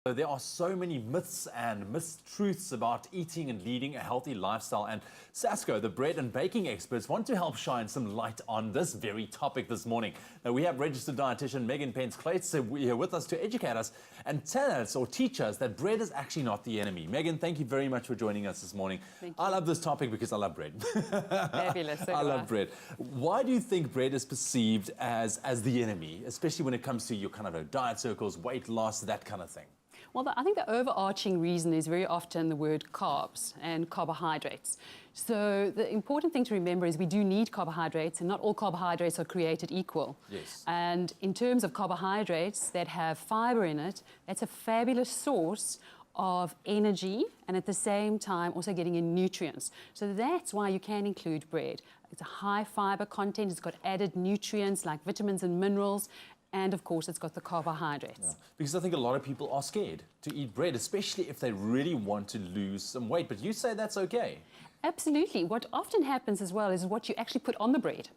So there are so many myths and mistruths about eating and leading a healthy lifestyle, and Sasko, the bread and baking experts, want to help shine some light on this very topic this morning. Now, we have registered dietitian Megan Pence-Clates here with us to educate us and tell us or teach us that bread is actually not the enemy. Megan, thank you very much for joining us this morning. Thank you. I love this topic because I love bread. Fabulous. So I love bread. Why do you think bread is perceived as the enemy, especially when it comes to your kind of diet circles, weight loss, that kind of thing? Well, I think the overarching reason is very often the word carbs and carbohydrates. So the important thing to remember is we do need carbohydrates, and not all carbohydrates are created equal. Yes. And in terms of carbohydrates that have fiber in it, that's a fabulous source of energy and at the same time also getting in nutrients. So that's why you can include bread. It's a high fiber content, it's got added nutrients like vitamins and minerals, and of course, it's got the carbohydrates. Yeah. Because I think a lot of people are scared to eat bread, especially if they really want to lose some weight. But you say that's okay. Absolutely. What often happens as well is what you actually put on the bread.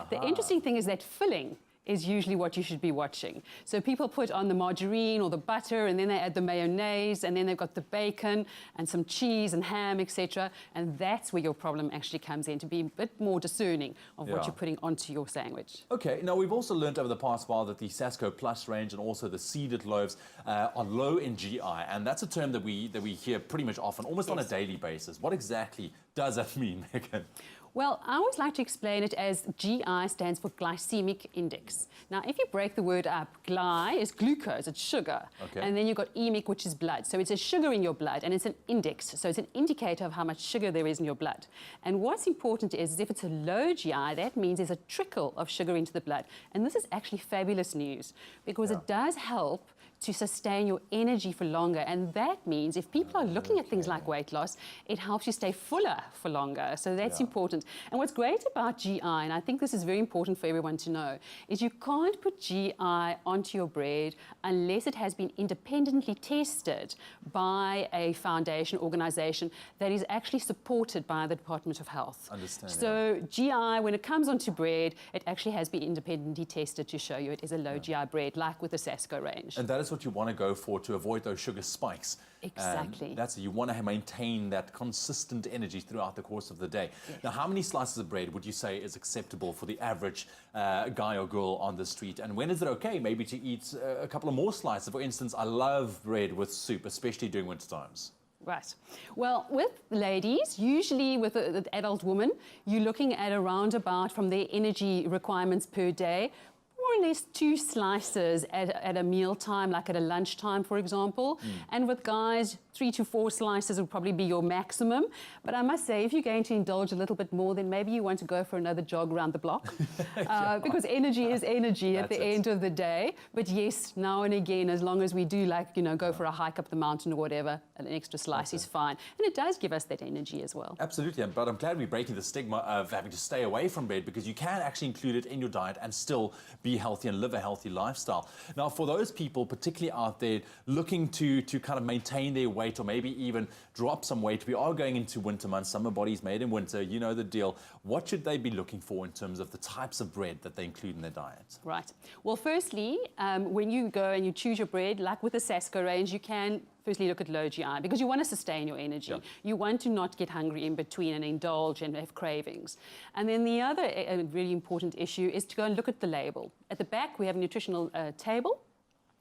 The interesting thing is that filling is usually what you should be watching. So people put on the margarine or the butter, and then they add the mayonnaise, and then they've got the bacon and some cheese and ham, etc. And that's where your problem actually comes in, to be a bit more discerning of what you're putting onto your sandwich. Okay, now we've also learned over the past while that the Sasko Plus range and also the seeded loaves are low in GI, and that's a term that we hear pretty much often, almost on a daily basis. What exactly does that mean, Megan? Well, I always like to explain it as GI stands for glycemic index. Now, if you break the word up, gly is glucose, it's sugar. Okay. And then you've got emic, which is blood. So it's a sugar in your blood, and it's an index. So it's an indicator of how much sugar there is in your blood. And what's important is if it's a low GI, that means there's a trickle of sugar into the blood. And this is actually fabulous news because it does help to sustain your energy for longer. And that means if people are looking at things like weight loss, it helps you stay fuller for longer. So that's important. And what's great about GI, and I think this is very important for everyone to know, is you can't put GI onto your bread unless it has been independently tested by a foundation organization that is actually supported by the Department of Health. Understand. So GI, when it comes onto bread, it actually has been independently tested to show you it is a low GI bread, like with the Sasko range. And that is what you want to go for to avoid those sugar spikes. Exactly. That's it. You want to maintain that consistent energy throughout the course of the day. Yes. Now, how many slices of bread would you say is acceptable for the average guy or girl on the street? And when is it okay maybe to eat a couple of more slices? For instance, I love bread with soup, especially during winter times. Right. Well, with ladies, usually with an adult woman, you're looking at around about, from their energy requirements per day, more or less 2 slices at a meal time, like at a lunchtime, for example. And with guys, 3 to 4 slices would probably be your maximum. But I must say, if you're going to indulge a little bit more, then maybe you want to go for another jog around the block. Because energy is energy at the end of the day. But yes, now and again, as long as we do, like, go for a hike up the mountain or whatever, an extra slice is fine. And it does give us that energy as well. Absolutely. But I'm glad we're breaking the stigma of having to stay away from bread, because you can actually include it in your diet and still be healthy and live a healthy lifestyle. Now, for those people, particularly out there, looking to kind of maintain their weight or maybe even drop some weight, we are going into winter months, summer bodies made in winter, you know the deal. What should they be looking for in terms of the types of bread that they include in their diet? Right. Well, firstly, when you go and you choose your bread, like with the Sasko range, you can firstly look at low GI because you want to sustain your energy. Yeah. You want to not get hungry in between and indulge and have cravings. And then the other really important issue is to go and look at the label. At the back, we have a nutritional table.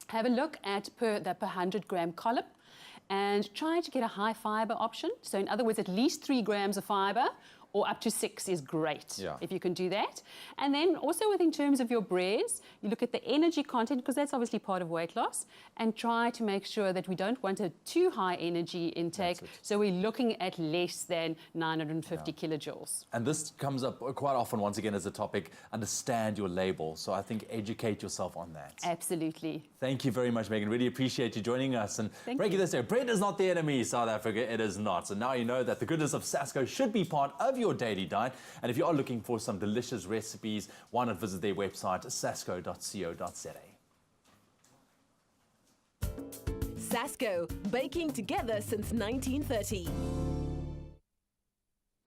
Have a look at the per 100-gram column and try to get a high fiber option. So in other words, at least 3 grams of fiber, or up to 6 is great if you can do that. And then also in terms of your breads, you look at the energy content, because that's obviously part of weight loss, and try to make sure that we don't want a too high energy intake. So we're looking at less than 950 kilojoules. And this comes up quite often, once again, as a topic, understand your label. So I think educate yourself on that. Absolutely. Thank you very much, Megan. Really appreciate you joining us. And breaking this down, bread is not the enemy, South Africa. It is not. So now you know that the goodness of Sasko should be part of your daily diet. And if you are looking for some delicious recipes, why not visit their website, sasko.co.za. Sasko, baking together since 1930.